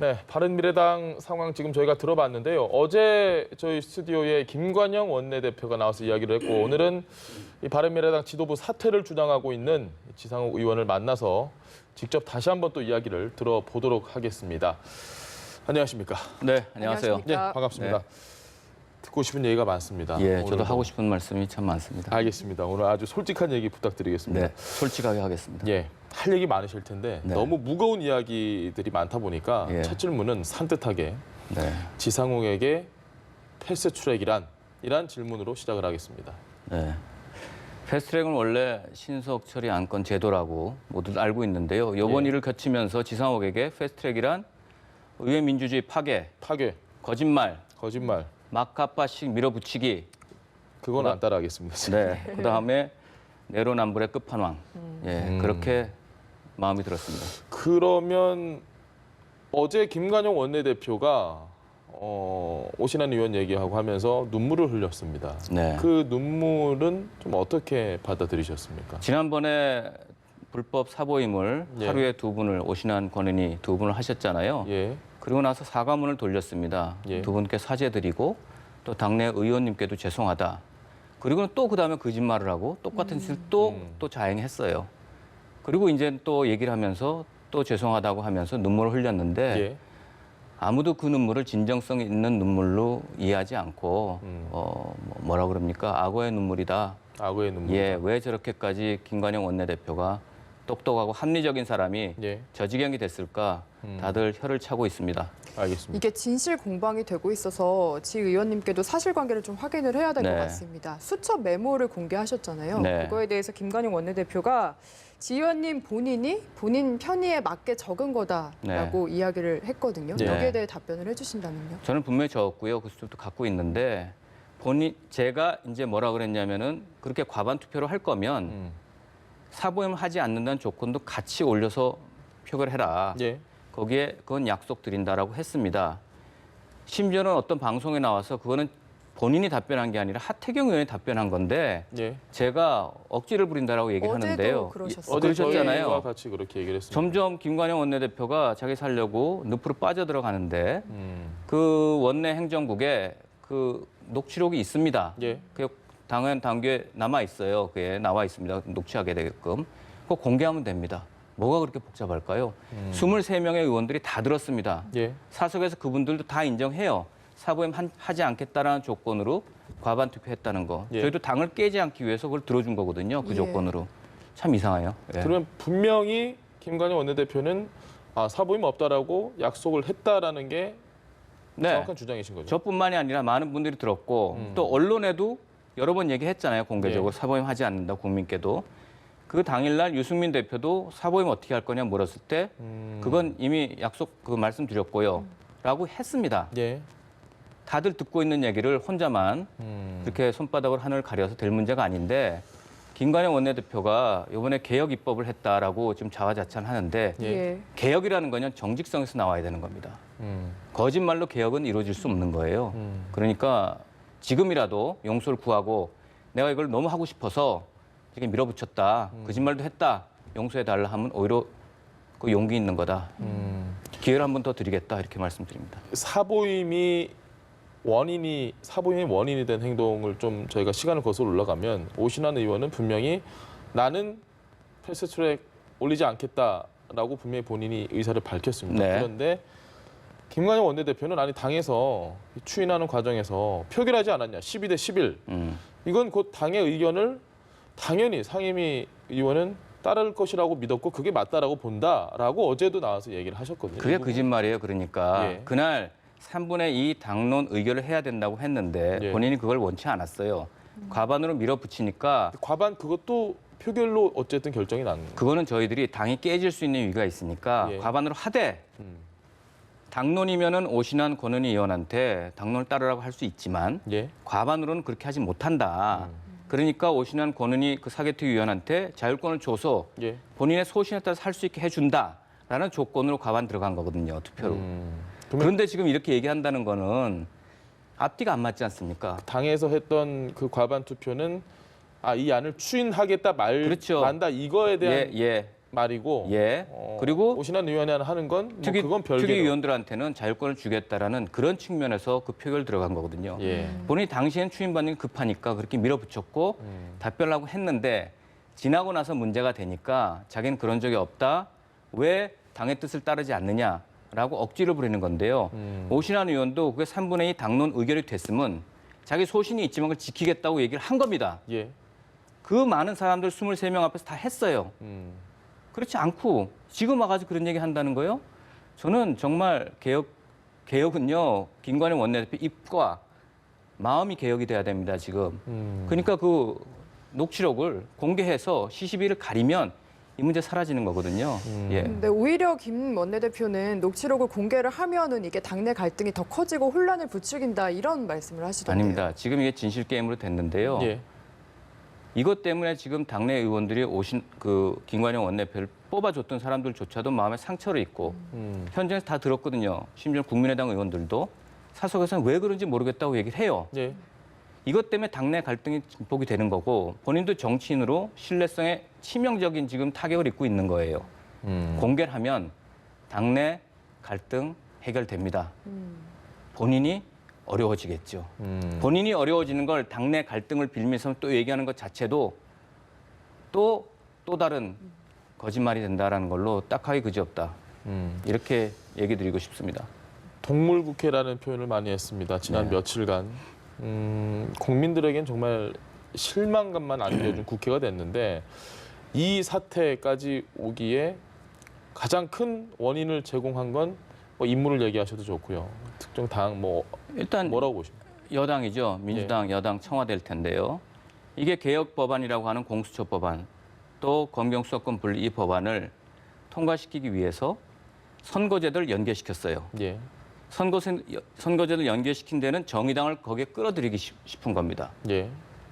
네, 바른미래당 상황 지금 저희가 들어봤는데요. 어제 저희 스튜디오에 김관영 원내대표가 나와서 이야기를 했고 오늘은 이 바른미래당 지도부 사퇴를 주장하고 있는 지상욱 의원을 만나서 직접 다시 한번 또 이야기를 들어보도록 하겠습니다. 안녕하십니까? 네, 안녕하세요. 네, 반갑습니다. 네. 듣고 싶은 얘기가 많습니다. 예, 저도 하고 싶은 말씀이 참 많습니다. 알겠습니다. 오늘 아주 솔직한 얘기 부탁드리겠습니다. 네, 솔직하게 하겠습니다. 예, 할 얘기 많으실 텐데 네. 너무 무거운 이야기들이 많다 보니까 예. 첫 질문은 산뜻하게 네, 지상욱에게 패스트트랙이란? 이란 질문으로 시작을 하겠습니다. 네. 패스트트랙은 원래 신속 처리 안건 제도라고 모두 알고 있는데요. 이번 예. 일을 거치면서 지상욱에게 패스트트랙이란 의회 민주주의 파괴, 파괴, 거짓말, 거짓말, 막가빠식 밀어붙이기. 그건 안 따라하겠습니다. 네, 그다음에 내로남불의 끝판왕. 예, 그렇게 마음이 들었습니다. 그러면 어제 김관영 원내대표가 오신환 의원 얘기하고 하면서 눈물을 흘렸습니다. 네. 그 눈물은 좀 어떻게 받아들이셨습니까? 지난번에 불법 사보임을 예. 하루에 2분을 오신환 권은희 2분을 하셨잖아요. 예, 그리고 나서 사과문을 돌렸습니다. 예. 두 분께 사죄드리고 또 당내 의원님께도 죄송하다. 그리고 또 그다음에 거짓말을 하고 똑같은 짓을 또 자행했어요. 그리고 이제 또 얘기를 하면서 또 죄송하다고 하면서 눈물을 흘렸는데 예. 아무도 그 눈물을 진정성 있는 눈물로 이해하지 않고 뭐라 그럽니까? 악어의 눈물이다. 악어의 눈물. 예, 왜 저렇게까지 김관영 원내대표가 똑똑하고 합리적인 사람이 예, 저 지경이 됐을까? 다들 혀를 차고 있습니다. 알겠습니다. 이게 진실 공방이 되고 있어서 지 의원님께도 사실관계를 좀 확인을 해야 될 것 네. 같습니다. 수첩 메모를 공개하셨잖아요. 네. 그거에 대해서 김관영 원내대표가 지 의원님 본인이 본인 편의에 맞게 적은 거다라고 이야기를 했거든요. 네. 여기에 대해 답변을 해주신다면요. 저는 분명히 적었고요. 그 수첩도 갖고 있는데 제가 이제 뭐라 그랬냐면은 그렇게 과반 투표를 할 거면 사보임을 하지 않는다는 조건도 같이 올려서 표결을 해라. 예, 거기에 그건 약속드린다라고 했습니다. 심지어는 어떤 방송에 나와서 그거는 본인이 답변한 게 아니라 하태경 의원이 답변한 건데 예. 제가 억지를 부린다라고 얘기를 어제도 하는데요. 그러셨어요. 어제 그러셨잖아요. 저희와 같이 그렇게 얘기를 했습니다. 점점 김관영 원내대표가 자기 살려고 늪으로 빠져들어가는데 음, 그 원내 행정국에 그 녹취록이 있습니다. 예, 그 당규에 남아 있어요. 그게 나와 있습니다. 녹취하게 되게끔. 그거 공개하면 됩니다. 뭐가 그렇게 복잡할까요? 23명의 의원들이 다 들었습니다. 예. 사석에서 그분들도 다 인정해요. 사보임 하지 않겠다라는 조건으로 과반 투표했다는 거. 예. 저희도 당을 깨지 않기 위해서 그걸 들어준 거거든요. 그 예. 조건으로. 참 이상해요. 예. 그러면 분명히 김관영 원내대표는 사보임 없다라고 약속을 했다라는 게 네. 정확한 주장이신 거죠? 저뿐만이 아니라 많은 분들이 들었고 또 언론에도 여러 번 얘기했잖아요. 공개적으로 예. 사보임 하지 않는다 국민께도. 그 당일날 유승민 대표도 사보임 어떻게 할 거냐 물었을 때 그건 이미 약속 그 말씀드렸고요. 라고 했습니다. 예. 다들 듣고 있는 얘기를 혼자만 이렇게 손바닥으로 하늘을 가려서 될 문제가 아닌데 김관영 원내대표가 이번에 개혁 입법을 했다라고 지금 자화자찬하는데 예. 개혁이라는 건 정직성에서 나와야 되는 겁니다. 거짓말로 개혁은 이루어질 수 없는 거예요. 그러니까 지금이라도 용서를 구하고 내가 이걸 너무 하고 싶어서 이렇게 밀어붙였다. 거짓말도 했다. 용서해달라 하면 오히려 그 용기 있는 거다. 기회를 한 번 더 드리겠다. 이렇게 말씀드립니다. 사보임이 원인이 된 행동을 좀 저희가 시간을 거슬러 올라가면 오신환 의원은 분명히 나는 패스트트랙 올리지 않겠다라고 분명히 본인이 의사를 밝혔습니다. 네. 그런데 김관영 원내대표는 아니 당에서 추인하는 과정에서 표결하지 않았냐. 12대 11. 이건 곧 당의 의견을 당연히 상임위 의원은 따를 것이라고 믿었고 그게 맞다라고 본다라고 어제도 나와서 얘기를 하셨거든요. 그게 거짓말이에요. 그러니까 예. 그날 3분의 2 당론 의결을 해야 된다고 했는데 예. 본인이 그걸 원치 않았어요. 과반으로 밀어붙이니까 과반 그것도 표결로 어쨌든 결정이 난 거예요. 그거는 저희들이 당이 깨질 수 있는 위기가 있으니까 예. 과반으로 하되 당론이면은 오신환 권은희 의원한테 당론을 따르라고 할 수 있지만 예. 과반으로는 그렇게 하지 못한다. 그러니까 오신환 권은희 그 사개특위 위원한테 자율권을 줘서 예. 본인의 소신에 따라서 할 수 있게 해준다라는 조건으로 과반 들어간 거거든요. 투표로. 그러면 그런데 지금 이렇게 얘기한다는 거는 앞뒤가 안 맞지 않습니까? 당에서 했던 그 과반 투표는 이 안을 추인하겠다 그렇죠. 말한다 이거에 대한 예. 말이고 예. 그리고 오신환 의원이 하는 건 뭐 그건 별개로. 특위위원들한테는 자율권을 주겠다라는 그런 측면에서 그 표결 들어간 거거든요. 예. 본인이 당시엔 추임받는 게 급하니까 그렇게 밀어붙였고 답변하고 했는데 지나고 나서 문제가 되니까 자기는 그런 적이 없다. 왜 당의 뜻을 따르지 않느냐라고 억지를 부리는 건데요. 오신환 의원도 그게 3분의 2 당론 의결이 됐으면 자기 소신이 있지만 그걸 지키겠다고 얘기를 한 겁니다. 예. 그 많은 사람들 23명 앞에서 다 했어요. 그렇지 않고 지금 와가지고 그런 얘기 한다는 거예요? 저는 정말 개혁은요, 김관영 원내대표 입과 마음이 개혁이 돼야 됩니다, 지금. 그러니까 그 녹취록을 공개해서 시시비를 가리면 이 문제 사라지는 거거든요. 예. 근데 오히려 김 원내대표는 녹취록을 공개를 하면은 이게 당내 갈등이 더 커지고 혼란을 부추긴다 이런 말씀을 하시던데요. 아닙니다. 지금 이게 진실 게임으로 됐는데요. 예. 이것 때문에 지금 당내 의원들이 오신 그 김관영 원내대표를 뽑아줬던 사람들조차도 마음에 상처를 입고 현장에서 다 들었거든요. 심지어 국민의당 의원들도 사석에서는 왜 그런지 모르겠다고 얘기를 해요. 예. 이것 때문에 당내 갈등이 증폭이 되는 거고 본인도 정치인으로 신뢰성에 치명적인 지금 타격을 입고 있는 거예요. 공개를 하면 당내 갈등 해결됩니다. 본인이 어려워지겠죠. 본인이 어려워지는 걸 당내 갈등을 빌면서 또 얘기하는 것 자체도 또 다른 거짓말이 된다라는 걸로 딱하기 그지없다. 이렇게 얘기 드리고 싶습니다. 동물국회라는 표현을 많이 했습니다. 지난 네. 며칠간 국민들에겐 정말 실망감만 안겨준 국회가 됐는데 이 사태까지 오기에 가장 큰 원인을 제공한 건 뭐 인물을 얘기하셔도 좋고요. 특정 당 뭐 일단 뭐라고 보십니까? 여당이죠. 민주당, 여당 청와대일 텐데요. 이게 개혁 법안이라고 하는 공수처 법안, 또 검경수사권 분리 이 법안을 통과시키기 위해서 선거제도를 연계시켰어요. 예. 선거제도를 연계시킨 데는 정의당을 거기에 끌어들이기 싶은 겁니다. 예.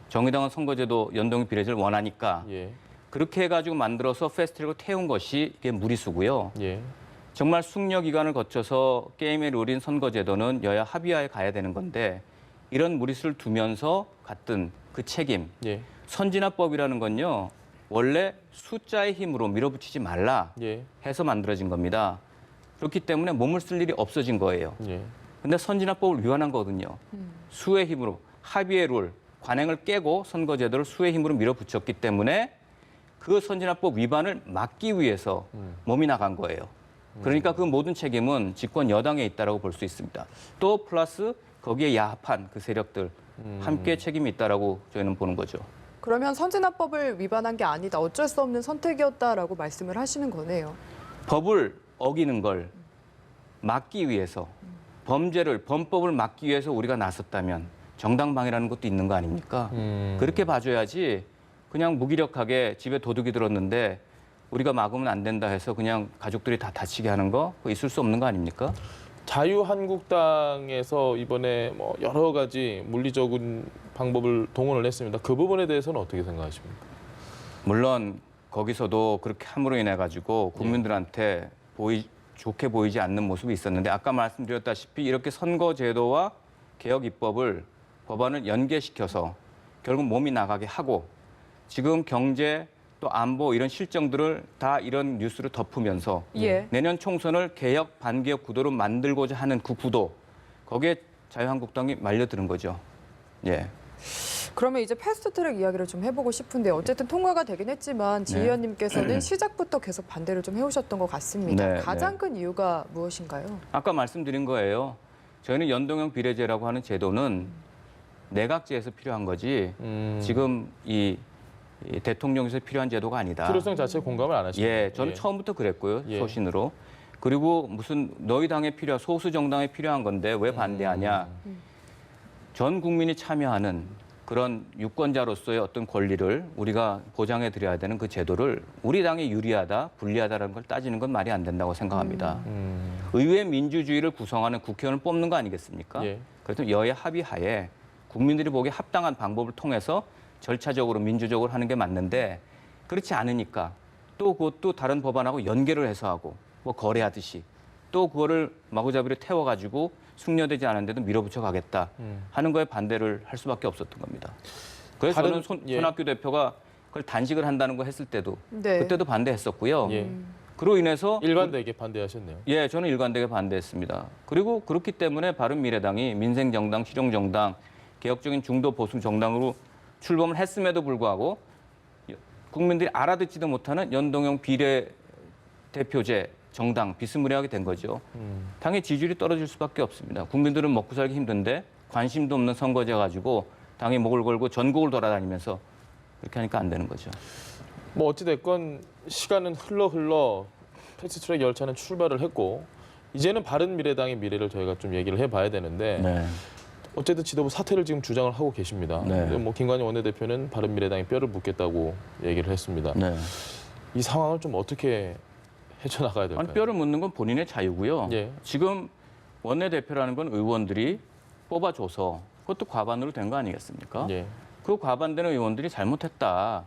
정의당은 선거제도 연동 비례제를 원하니까 예. 그렇게 해가지고 만들어서 패스트트랙으로 태운 것이 이게 무리수고요. 예. 정말 숙려 기간을 거쳐서 게임의 룰인 선거제도는 여야 합의하에 가야 되는 건데 이런 무리수를 두면서 갔던 그 책임. 예. 선진화법이라는 건요. 원래 숫자의 힘으로 밀어붙이지 말라 예. 해서 만들어진 겁니다. 그렇기 때문에 몸을 쓸 일이 없어진 거예요. 예. 근데 선진화법을 위반한 거거든요. 수의 힘으로 합의의 룰, 관행을 깨고 선거제도를 수의 힘으로 밀어붙였기 때문에 그 선진화법 위반을 막기 위해서 몸이 나간 거예요. 그러니까 그 모든 책임은 집권 여당에 있다라고 볼 수 있습니다. 또 플러스 거기에 야합한 그 세력들 함께 책임이 있다라고 저희는 보는 거죠. 그러면 선진화법을 위반한 게 아니다. 어쩔 수 없는 선택이었다라고 말씀을 하시는 거네요. 법을 어기는 걸 막기 위해서 범법을 막기 위해서 우리가 나섰다면 정당방위라는 것도 있는 거 아닙니까? 그렇게 봐줘야지 그냥 무기력하게 집에 도둑이 들었는데 우리가 막으면 안 된다 해서 그냥 가족들이 다 다치게 하는 거 그거 있을 수 없는 거 아닙니까? 자유한국당에서 이번에 뭐 여러 가지 물리적인 방법을 동원을 했습니다. 그 부분에 대해서는 어떻게 생각하십니까? 물론 거기서도 그렇게 함으로 인해 가지고 국민들한테 좋게 보이지 않는 모습이 있었는데 아까 말씀드렸다시피 이렇게 선거제도와 개혁 입법을 법안을 연계시켜서 결국 몸이 나가게 하고 지금 경제 또 안보 이런 실정들을 다 이런 뉴스로 덮으면서 예. 내년 총선을 개혁 반개혁 구도로 만들고자 하는 그 구도 거기에 자유한국당이 말려드는 거죠. 예. 그러면 이제 패스트트랙 이야기를 좀 해보고 싶은데 어쨌든 통과가 되긴 했지만 지 네. 의원님께서는 시작부터 계속 반대를 좀 해오셨던 것 같습니다. 네, 가장 큰 이유가 무엇인가요? 아까 말씀드린 거예요. 저희는 연동형 비례제라고 하는 제도는 내각제에서 필요한 거지 지금 이 대통령에서 필요한 제도가 아니다. 필요성 자체에 공감을 안 하십니까? 예, 저는 처음부터 그랬고요. 예. 소신으로. 그리고 무슨 너희 당에 필요한 소수 정당에 필요한 건데 왜 반대하냐. 전 국민이 참여하는 그런 유권자로서의 어떤 권리를 우리가 보장해 드려야 되는 그 제도를 우리 당에 유리하다, 불리하다라는 걸 따지는 건 말이 안 된다고 생각합니다. 의회 민주주의를 구성하는 국회의원을 뽑는 거 아니겠습니까? 예. 그래서 여야 합의하에 국민들이 보기에 합당한 방법을 통해서 절차적으로 민주적으로 하는 게 맞는데 그렇지 않으니까 또 그것도 다른 법안하고 연계를 해서 하고 뭐 거래하듯이 또 그거를 마구잡이로 태워가지고 숙려되지 않은데도 밀어붙여 가겠다 하는 거에 반대를 할 수밖에 없었던 겁니다. 그래서 다른- 저는 예. 손학규 대표가 그걸 단식을 한다는 거 했을 때도 네. 그때도 반대했었고요. 예. 그로 인해서 일관되게 반대하셨네요. 예, 저는 일관되게 반대했습니다. 그리고 그렇기 때문에 바른미래당이 민생정당, 실용정당, 개혁적인 중도 보수 정당으로 출범을 했음에도 불구하고 국민들이 알아듣지도 못하는 연동형 비례대표제 정당 비스무리하게 된 거죠. 당의 지지율이 떨어질 수밖에 없습니다. 국민들은 먹고 살기 힘든데 관심도 없는 선거제 가지고 당이 목을 걸고 전국을 돌아다니면서 그렇게 하니까 안 되는 거죠. 뭐 어찌됐건 시간은 흘러 패스트트랙 열차는 출발을 했고 이제는 바른미래당의 미래를 저희가 좀 얘기를 해봐야 되는데 네. 어쨌든 지도부 사퇴를 지금 주장을 하고 계십니다. 네. 뭐 김관영 원내대표는 바른미래당에 뼈를 묻겠다고 얘기를 했습니다. 네. 이 상황을 좀 어떻게 헤쳐나가야 될까요? 아니, 뼈를 묻는 건 본인의 자유고요. 예. 지금 원내대표라는 건 의원들이 뽑아줘서 그것도 과반으로 된 거 아니겠습니까? 예. 그 과반되는 의원들이 잘못했다.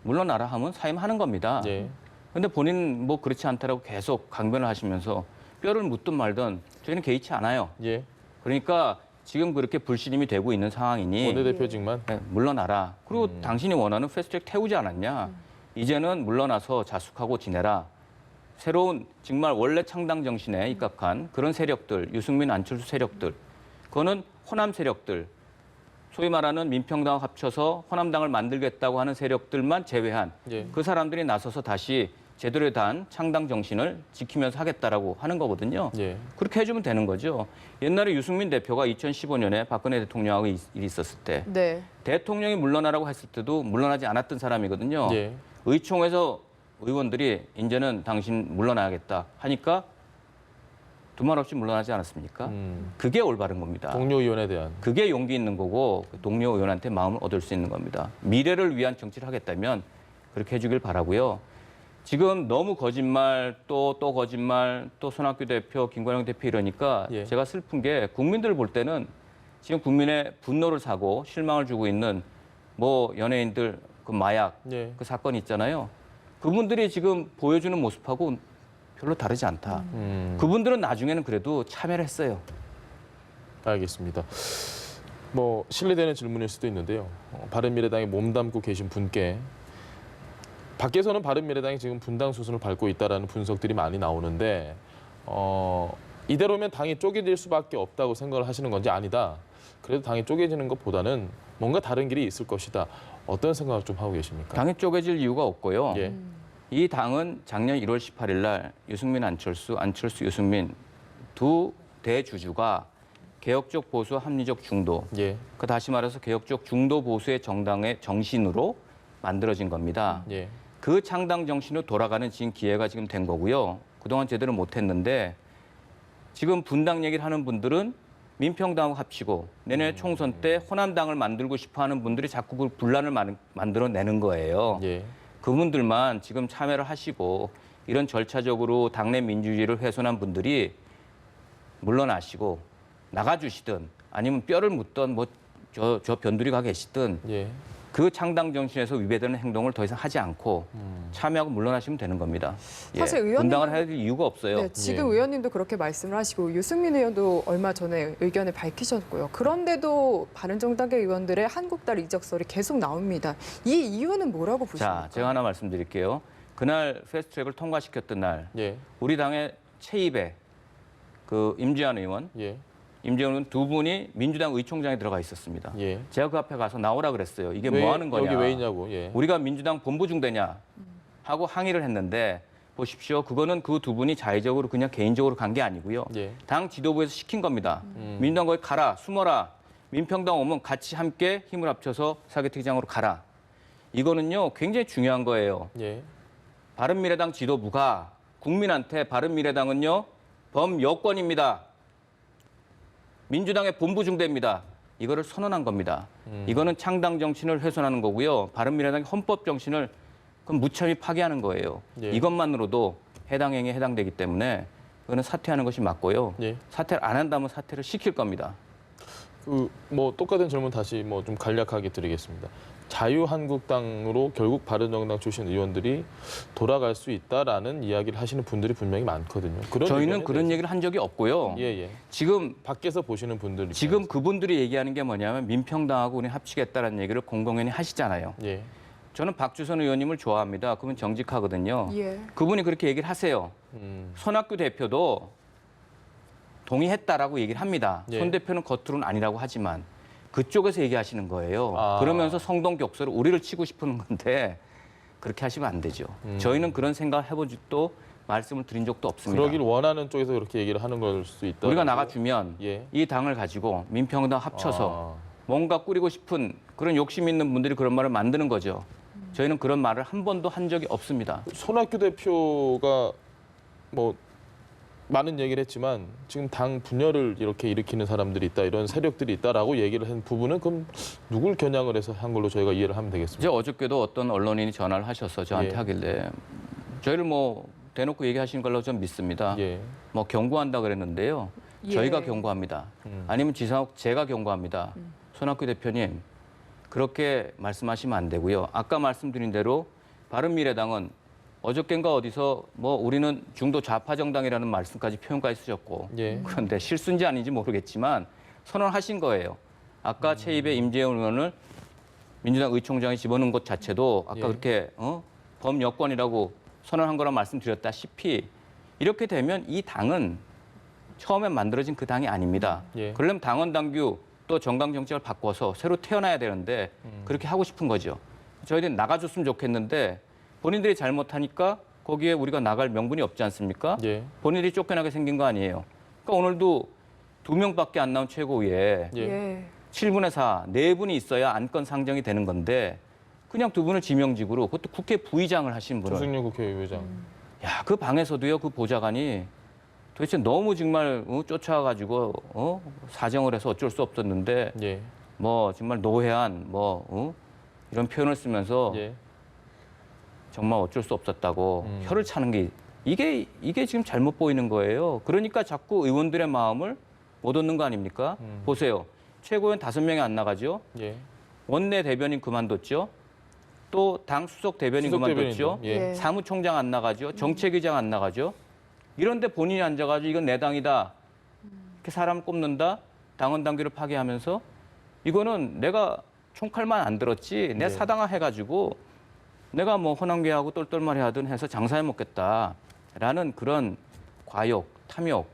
물러나라 하면 사임하는 겁니다. 예. 근데 본인 뭐 그렇지 않다라고 계속 강변을 하시면서 뼈를 묻든 말든 저희는 개의치 않아요. 예. 그러니까 지금 그렇게 불신임이 되고 있는 상황이니 원내대표직만 네, 물러나라. 그리고 당신이 원하는 패스트트랙 태우지 않았냐. 이제는 물러나서 자숙하고 지내라. 새로운 정말 원래 창당 정신에 입각한 그런 세력들, 유승민, 안철수 세력들, 그거는 호남 세력들, 소위 말하는 민평당과 합쳐서 호남당을 만들겠다고 하는 세력들만 제외한 예. 그 사람들이 나서서 다시 제대로 된 창당 정신을 지키면서 하겠다라고 하는 거거든요. 예. 그렇게 해주면 되는 거죠. 옛날에 유승민 대표가 2015년에 박근혜 대통령하고 일이 있었을 때 네. 대통령이 물러나라고 했을 때도 물러나지 않았던 사람이거든요. 예. 의총에서 의원들이 이제는 당신 물러나야겠다 하니까 두말 없이 물러나지 않았습니까? 그게 올바른 겁니다. 동료 의원에 대한 그게 용기 있는 거고 동료 의원한테 마음을 얻을 수 있는 겁니다. 미래를 위한 정치를 하겠다면 그렇게 해주길 바라고요. 지금 너무 거짓말 또 거짓말 또 손학규 대표, 김관영 대표 이러니까 예. 제가 슬픈 게 국민들 볼 때는 지금 국민의 분노를 사고 실망을 주고 있는 뭐 연예인들 그 마약 예. 그 사건 있잖아요. 그분들이 지금 보여주는 모습하고 별로 다르지 않다. 그분들은 나중에는 그래도 참여를 했어요. 알겠습니다. 뭐 실례되는 질문일 수도 있는데요. 바른미래당에 몸담고 계신 분께 밖에서는 바른미래당이 지금 분당 수순을 밟고 있다라는 분석들이 많이 나오는데 이대로면 당이 쪼개질 수밖에 없다고 생각을 하시는 건지 아니다. 그래도 당이 쪼개지는 것보다는 뭔가 다른 길이 있을 것이다. 어떤 생각을 좀 하고 계십니까? 당이 쪼개질 이유가 없고요. 예. 이 당은 작년 1월 18일 날 유승민, 안철수, 유승민 두 대주주가 개혁적 보수, 합리적 중도, 예. 그 다시 말해서 개혁적 중도 보수의 정당의 정신으로 만들어진 겁니다. 예. 그 창당 정신으로 돌아가는 지금 기회가 지금 된 거고요. 그동안 제대로 못했는데 지금 분당 얘기를 하는 분들은 민평당하고 합치고 내년 총선 때 호남당을 만들고 싶어하는 분들이 자꾸 그 분란을 만들어내는 거예요. 예. 그분들만 지금 참여를 하시고 이런 절차적으로 당내 민주주의를 훼손한 분들이 물러나시고 나가주시든 아니면 뼈를 묻던 뭐 저 변두리가 계시든 예. 그 창당 정신에서 위배되는 행동을 더 이상 하지 않고 참여하고 물러나시면 되는 겁니다. 사실 의원님은- 분당을 해야 될 이유가 없어요. 네, 지금 예. 의원님도 그렇게 말씀을 하시고 유승민 의원도 얼마 전에 의견을 밝히셨고요. 그런데도 바른정당의 의원들의 한국달 이적설이 계속 나옵니다. 이 이유는 뭐라고 보십니까? 자, 제가 하나 말씀드릴게요. 그날 패스트트랙을 통과시켰던 날 예. 우리 당의 최입에 그 임지한 의원, 예. 임지한 의원 두 분이 민주당 의총장에 들어가 있었습니다. 예. 제가 그 앞에 가서 나오라 그랬어요. 이게 왜, 뭐 하는 거냐. 여기 왜 있냐고. 예. 우리가 민주당 본부 중대냐 하고 항의를 했는데 보십시오. 그거는 그 두 분이 자의적으로 그냥 개인적으로 간 게 아니고요. 예. 당 지도부에서 시킨 겁니다. 민주당 거기 가라, 숨어라. 민평당 오면 같이 함께 힘을 합쳐서 사개특위장으로 가라. 이거는요 굉장히 중요한 거예요. 예. 바른미래당 지도부가 국민한테 바른미래당은요 범여권입니다. 민주당의 본부 중대입니다. 이거를 선언한 겁니다. 이거는 창당 정신을 훼손하는 거고요. 바른미래당의 헌법 정신을 그럼 무참히 파괴하는 거예요. 예. 이것만으로도 해당 행위에 해당되기 때문에 그거는 사퇴하는 것이 맞고요. 예. 사퇴를 안 한다면 사퇴를 시킬 겁니다. 그 뭐 똑같은 질문 다시 뭐 좀 간략하게 드리겠습니다. 자유한국당으로 결국 바른정당 출신 의원들이 돌아갈 수 있다라는 이야기를 하시는 분들이 분명히 많거든요. 그런 저희는 의견에 그런 얘기를 한 적이 없고요. 대해서- 예, 예. 지금 밖에서 보시는 분들 지금 그분들이 얘기하는 게 뭐냐면 민평당하고 우리 합치겠다는 얘기를 공공연히 하시잖아요. 예. 저는 박주선 의원님을 좋아합니다. 그분 정직하거든요. 예. 그분이 그렇게 얘기를 하세요. 손학규 대표도 동의했다라고 얘기를 합니다. 예. 손 대표는 겉으로는 아니라고 하지만 그쪽에서 얘기하시는 거예요. 아. 그러면서 성동격서로 우리를 치고 싶은 건데 그렇게 하시면 안 되죠. 저희는 그런 생각을 해본 적도 말씀을 드린 적도 없습니다. 그러길 원하는 쪽에서 그렇게 얘기를 하는 걸 수 있다. 우리가 나가주면 예. 이 당을 가지고 민평당 합쳐서 뭔가 꾸리고 싶은 그런 욕심 있는 분들이 그런 말을 만드는 거죠. 저희는 그런 말을 한 번도 한 적이 없습니다. 손학규 대표가 뭐 많은 얘기를 했지만 지금 당 분열을 이렇게 일으키는 사람들이 있다, 이런 세력들이 있다라고 얘기를 한 부분은 그럼 누굴 겨냥을 해서 한 걸로 저희가 이해를 하면 되겠습니다. 이제 어저께도 어떤 언론인이 전화를 하셔서 저한테 예. 하길래 저희를 뭐 대놓고 얘기하시는 걸로 좀 믿습니다. 예. 뭐 경고한다 그랬는데요. 예. 저희가 경고합니다. 아니면 지상욱 제가 경고합니다. 손학규 대표님 그렇게 말씀하시면 안 되고요. 아까 말씀드린 대로 바른미래당은 어저께인가 어디서 뭐 우리는 중도 좌파 정당이라는 말씀까지 표현까지 쓰셨고 예. 그런데 실수인지 아닌지 모르겠지만 선언하신 거예요. 아까 최입의 임재훈 의원을 민주당 의총장이 집어넣은 것 자체도 아까 예. 그렇게 범여권이라고 선언한 거라 말씀드렸다시피 이렇게 되면 이 당은 처음에 만들어진 그 당이 아닙니다. 예. 그러려면 당원 당규 또 정강 정책을 바꿔서 새로 태어나야 되는데 그렇게 하고 싶은 거죠. 저희들이 나가줬으면 좋겠는데 본인들이 잘못하니까 거기에 우리가 나갈 명분이 없지 않습니까? 예. 본인들이 쫓겨나게 생긴 거 아니에요. 그러니까 오늘도 2명밖에 안 나온 최고위에 예. 예. 7분의 4, 4분이 있어야 안건 상정이 되는 건데 그냥 2분을 지명직으로 그것도 국회 부의장을 하신 분을 조승윤 국회의장. 야, 그 방에서도요, 그 보좌관이 도대체 너무 정말 쫓아가지고 사정을 해서 어쩔 수 없었는데 예. 뭐 정말 노회한 이런 표현을 쓰면서 예. 정말 어쩔 수 없었다고 혀를 차는 게 이게 지금 잘못 보이는 거예요. 그러니까 자꾸 의원들의 마음을 못 얻는 거 아닙니까? 보세요. 최고위원 5명이 안 나가죠. 예. 원내 대변인 그만뒀죠. 또 당 수석 대변인 수석 그만뒀죠. 대변인도. 예. 예. 사무총장 안 나가죠. 정책위장 안 나가죠. 이런데 본인이 앉아가지고 이건 내 당이다. 이렇게 사람 꼽는다. 당원 당규를 파괴하면서 이거는 내가 총칼만 안 들었지. 내 네. 사당화 해가지고 내가 뭐 허남계하고 똘똘말이 하든 해서 장사해 먹겠다라는 그런 과욕, 탐욕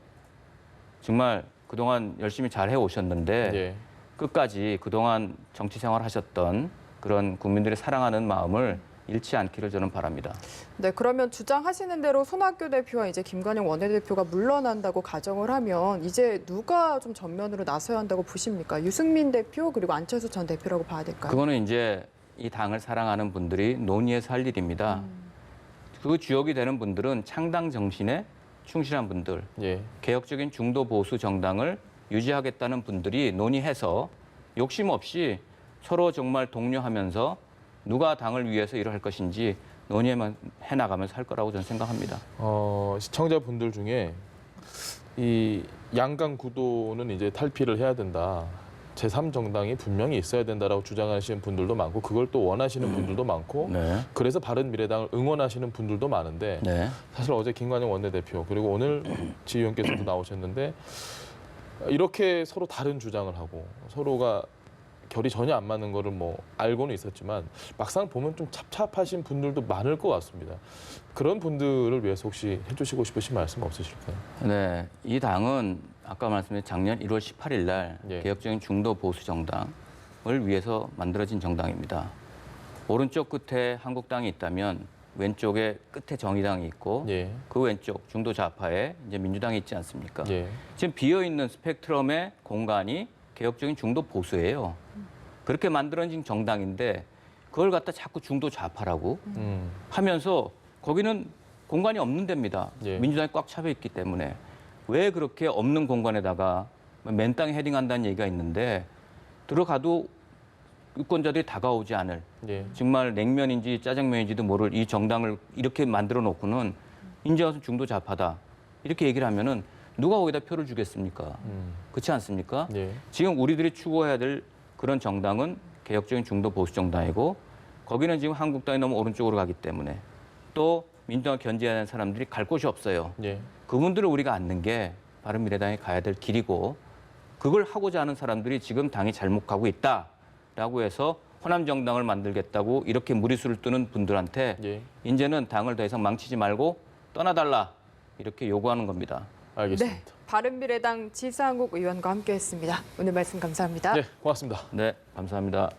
정말 그동안 열심히 잘 해오셨는데 예. 끝까지 그동안 정치 생활 하셨던 그런 국민들이 사랑하는 마음을 잃지 않기를 저는 바랍니다. 네, 그러면 주장하시는 대로 손학규 대표와 이제 김관영 원내대표가 물러난다고 가정을 하면 이제 누가 좀 전면으로 나서야 한다고 보십니까? 유승민 대표 그리고 안철수 전 대표라고 봐야 될까요? 그거는 이제 이 당을 사랑하는 분들이 논의해서 할 일입니다. 그 주역이 되는 분들은 창당 정신에 충실한 분들, 예. 개혁적인 중도 보수 정당을 유지하겠다는 분들이 논의해서 욕심 없이 서로 정말 독려하면서 누가 당을 위해서 일을 할 것인지 논의만 해나가면서 할 거라고 저는 생각합니다. 시청자분들 중에 이 양강 구도는 이제 탈피를 해야 된다. 제3정당이 분명히 있어야 된다라고 주장하시는 분들도 많고 그걸 또 원하시는 분들도 많고 네. 그래서 바른미래당을 응원하시는 분들도 많은데 네. 사실 어제 김관영 원내대표 그리고 오늘 지 의원께서도 나오셨는데 이렇게 서로 다른 주장을 하고 서로가 결이 전혀 안 맞는 거를 뭐 알고는 있었지만 막상 보면 좀 찹찹하신 분들도 많을 것 같습니다. 그런 분들을 위해서 혹시 해주시고 싶으신 말씀 없으실까요? 네, 이 당은 아까 말씀드린 작년 1월 18일 날 예. 개혁적인 중도 보수 정당을 위해서 만들어진 정당입니다. 오른쪽 끝에 한국당이 있다면 왼쪽에 끝에 정의당이 있고 예. 그 왼쪽 중도 좌파에 이제 민주당이 있지 않습니까? 예. 지금 비어 있는 스펙트럼의 공간이 개혁적인 중도 보수예요. 그렇게 만들어진 정당인데 그걸 갖다 자꾸 중도 좌파라고 하면서 거기는 공간이 없는 데입니다. 예. 민주당이 꽉 차져 있기 때문에 왜 그렇게 없는 공간에다가 맨 땅에 헤딩한다는 얘기가 있는데 들어가도 유권자들이 다가오지 않을 예. 정말 냉면인지 짜장면인지도 모를 이 정당을 이렇게 만들어 놓고는 이제 와서 중도 좌파다 이렇게 얘기를 하면은 누가 거기다 표를 주겠습니까? 그렇지 않습니까? 예. 지금 우리들이 추구해야 될 그런 정당은 개혁적인 중도 보수 정당이고 거기는 지금 한국당이 너무 오른쪽으로 가기 때문에 또 민주당을 견제해야 하는 사람들이 갈 곳이 없어요. 예. 그분들을 우리가 앉는 게 바른미래당이 가야 될 길이고 그걸 하고자 하는 사람들이 지금 당이 잘못 가고 있다라고 해서 호남 정당을 만들겠다고 이렇게 무리수를 뜨는 분들한테 예. 이제는 당을 더 이상 망치지 말고 떠나달라 이렇게 요구하는 겁니다. 알겠습니다. 네, 바른미래당 지상욱 의원과 함께했습니다. 오늘 말씀 감사합니다. 네, 고맙습니다. 네, 감사합니다.